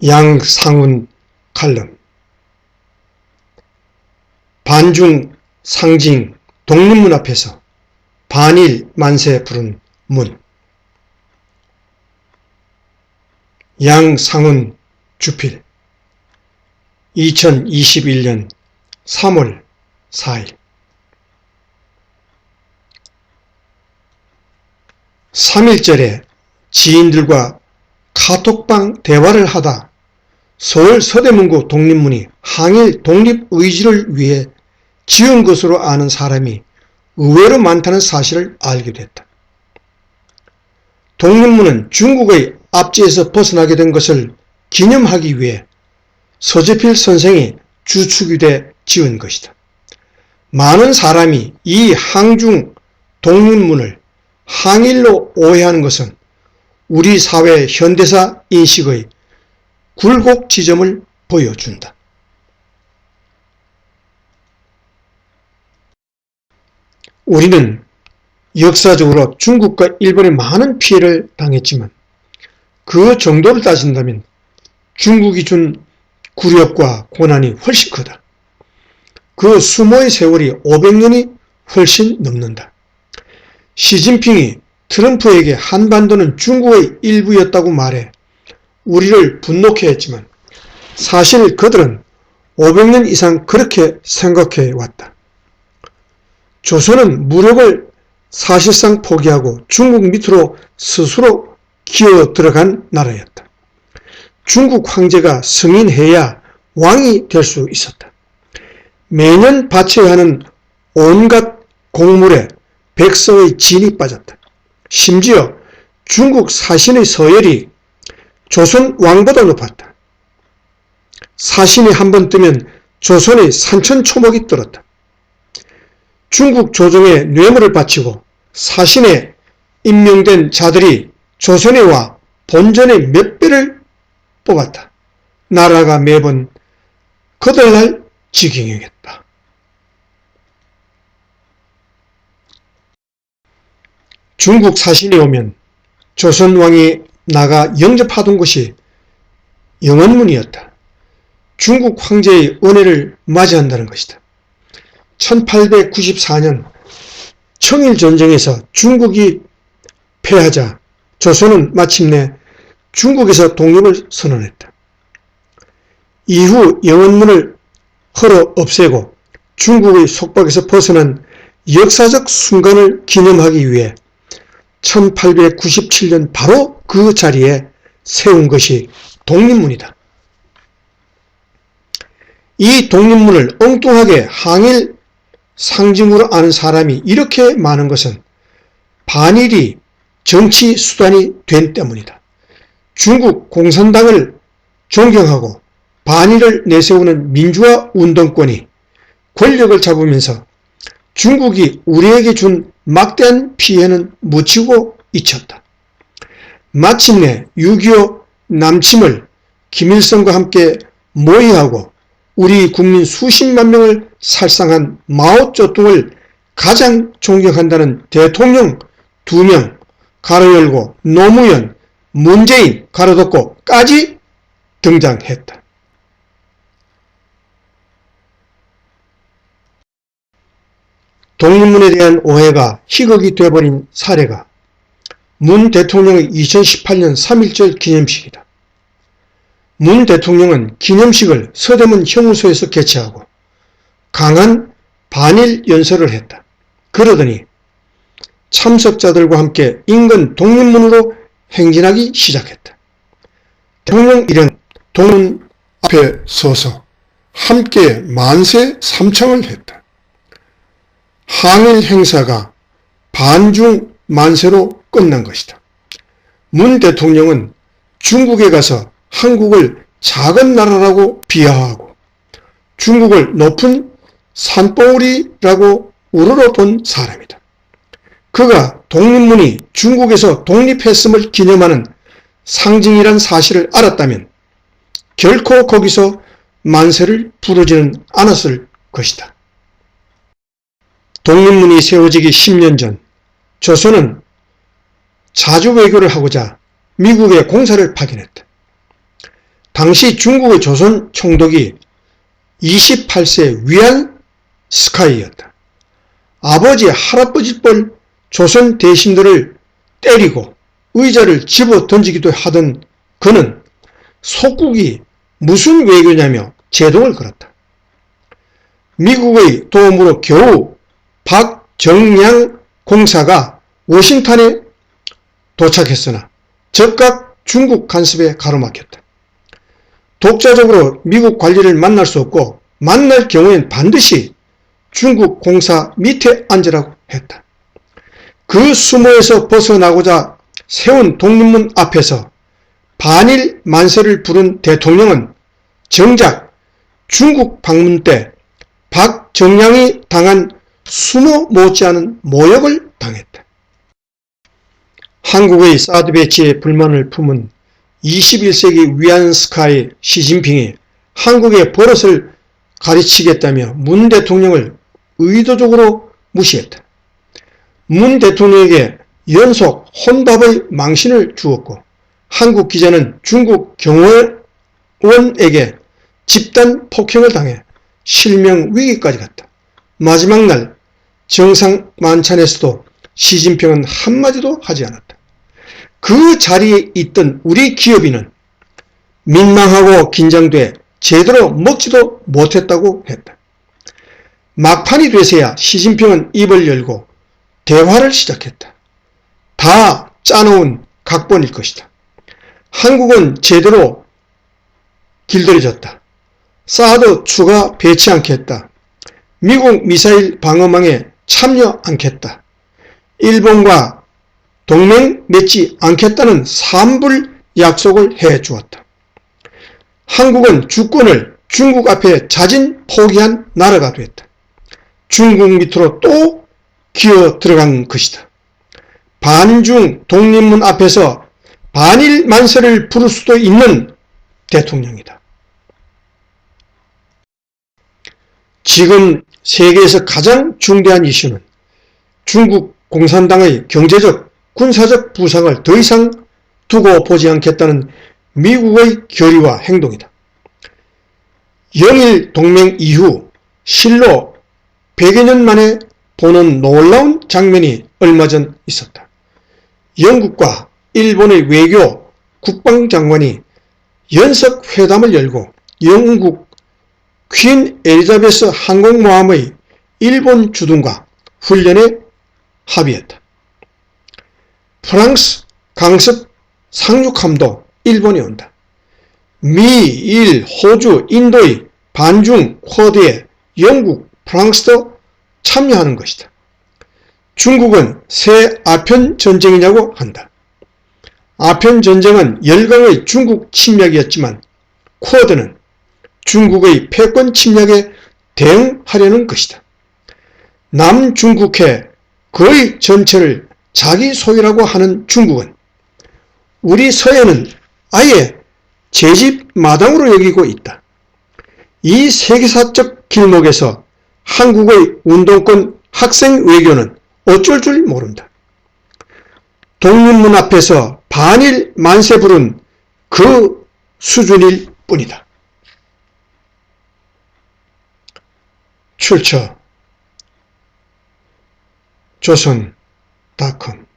양상훈 칼럼. 반중 상징 독립문 앞에서 반일 만세 부른 문. 양상훈 주필. 2021년 3월 4일. 3.1절에 지인들과 카톡방 대화를 하다 서울 서대문구 독립문이 항일 독립의지를 위해 지은 것으로 아는 사람이 의외로 많다는 사실을 알게 됐다. 독립문은 중국의 압제에서 벗어나게 된 것을 기념하기 위해 서재필 선생이 주축이 돼 지은 것이다. 많은 사람이 이 항중 독립문을 항일로 오해하는 것은 우리 사회 현대사 인식의 굴곡 지점을 보여준다. 우리는 역사적으로 중국과 일본에 많은 피해를 당했지만 그 정도를 따진다면 중국이 준 굴욕과 고난이 훨씬 크다. 그 수모의 세월이 500년이 훨씬 넘는다. 시진핑이 트럼프에게 한반도는 중국의 일부였다고 말해 우리를 분노케 했지만 사실 그들은 500년 이상 그렇게 생각해 왔다. 조선은 무력을 사실상 포기하고 중국 밑으로 스스로 기어 들어간 나라였다. 중국 황제가 승인해야 왕이 될 수 있었다. 매년 바쳐야 하는 온갖 곡물에 백성의 진이 빠졌다. 심지어 중국 사신의 서열이 조선 왕보다 높았다. 사신이 한번 뜨면 조선의 산천초목이 떨었다. 중국 조정에 뇌물을 바치고 사신에 임명된 자들이 조선에 와 본전의 몇 배를 뽑았다. 나라가 매번 거덜날 지경이었다. 중국 사신이 오면 조선 왕이 나가 영접하던 곳이 영원문이었다. 중국 황제의 은혜를 맞이한다는 것이다. 1894년 청일전쟁에서 중국이 패하자 조선은 마침내 중국에서 독립을 선언했다. 이후 영원문을 헐어 없애고 중국의 속박에서 벗어난 역사적 순간을 기념하기 위해 1897년 바로 그 자리에 세운 것이 독립문이다. 이 독립문을 엉뚱하게 항일 상징으로 아는 사람이 이렇게 많은 것은 반일이 정치 수단이 된 때문이다. 중국 공산당을 존경하고 반일을 내세우는 민주화 운동권이 권력을 잡으면서 중국이 우리에게 준 막대한 피해는 묻히고 잊혔다. 마침내 6.25 남침을 김일성과 함께 모의하고 우리 국민 수십만 명을 살상한 마오쩌둥을 가장 존경한다는 대통령 2명 가로 열고 노무현, 문재인 가로 닫고까지 등장했다. 독립문에 대한 오해가 희극이 되어버린 사례가 문 대통령의 2018년 3.1절 기념식이다. 문 대통령은 기념식을 서대문 형무소에서 개최하고 강한 반일 연설을 했다. 그러더니 참석자들과 함께 인근 독립문으로 행진하기 시작했다. 대통령 일행 독립문 앞에 서서 함께 만세 삼창을 했다. 항일 행사가 반중 만세로 끝난 것이다. 문 대통령은 중국에 가서 한국을 작은 나라라고 비하하고 중국을 높은 산봉우리라고 우러러본 사람이다. 그가 독립문이 중국에서 독립했음을 기념하는 상징이란 사실을 알았다면 결코 거기서 만세를 부르지는 않았을 것이다. 독립문이 세워지기 10년 전 조선은 자주 외교를 하고자 미국에 공사를 파견했다. 당시 중국의 조선 총독이 28세 위안 스카이였다. 아버지, 할아버지뻘 조선 대신들을 때리고 의자를 집어 던지기도 하던 그는 속국이 무슨 외교냐며 제동을 걸었다. 미국의 도움으로 겨우 박정량 공사가 워싱턴에 도착했으나 즉각 중국 간섭에 가로막혔다. 독자적으로 미국 관리를 만날 수 없고 만날 경우엔 반드시 중국 공사 밑에 앉으라고 했다. 그 수모에서 벗어나고자 세운 독립문 앞에서 반일 만세를 부른 대통령은 정작 중국 방문 때 박정량이 당한 수모 못지않은 모욕을 당했다. 한국의 사드 배치에 불만을 품은 21세기 위안스카이 시진핑이 한국의 버릇을 가르치겠다며 문 대통령을 의도적으로 무시했다. 문 대통령에게 연속 혼밥의 망신을 주었고 한국 기자는 중국 경호원에게 집단 폭행을 당해 실명 위기까지 갔다. 마지막 날 정상 만찬에서도 시진핑은 한마디도 하지 않았다. 그 자리에 있던 우리 기업인은 민망하고 긴장돼 제대로 먹지도 못했다고 했다. 막판이 돼서야 시진핑은 입을 열고 대화를 시작했다. 다 짜놓은 각본일 것이다. 한국은 제대로 길들여졌다. 사드 추가 배치 않겠다. 미국 미사일 방어망에 참여 않겠다. 일본과 동맹 맺지 않겠다는 산불 약속을 해주었다. 한국은 주권을 중국 앞에 자진 포기한 나라가 됐다. 중국 밑으로 또 기어 들어간 것이다. 반중 독립문 앞에서 반일 만세를 부를 수도 있는 대통령이다. 지금 세계에서 가장 중대한 이슈는 중국 공산당의 경제적, 군사적 부상을 더 이상 두고 보지 않겠다는 미국의 결의와 행동이다. 영일 동맹 이후 실로 100여 년 만에 보는 놀라운 장면이 얼마 전 있었다. 영국과 일본의 외교 국방장관이 연석 회담을 열고 영국 퀸 엘리자베스 항공모함의 일본 주둔과 훈련에 합의했다. 프랑스 강습 상륙함도 일본에 온다. 미, 일, 호주, 인도의 반중 쿼드에 영국, 프랑스도 참여하는 것이다. 중국은 새 아편 전쟁이냐고 한다. 아편 전쟁은 열강의 중국 침략이었지만 쿼드는 중국의 패권 침략에 대응하려는 것이다. 남중국해 거의 전체를 자기 소유라고 하는 중국은 우리 서해는 아예 제집 마당으로 여기고 있다. 이 세계사적 길목에서 한국의 운동권 학생 외교는 어쩔 줄 모른다. 독립문 앞에서 반일 만세 부른 그 수준일 뿐이다. 출처 조선.com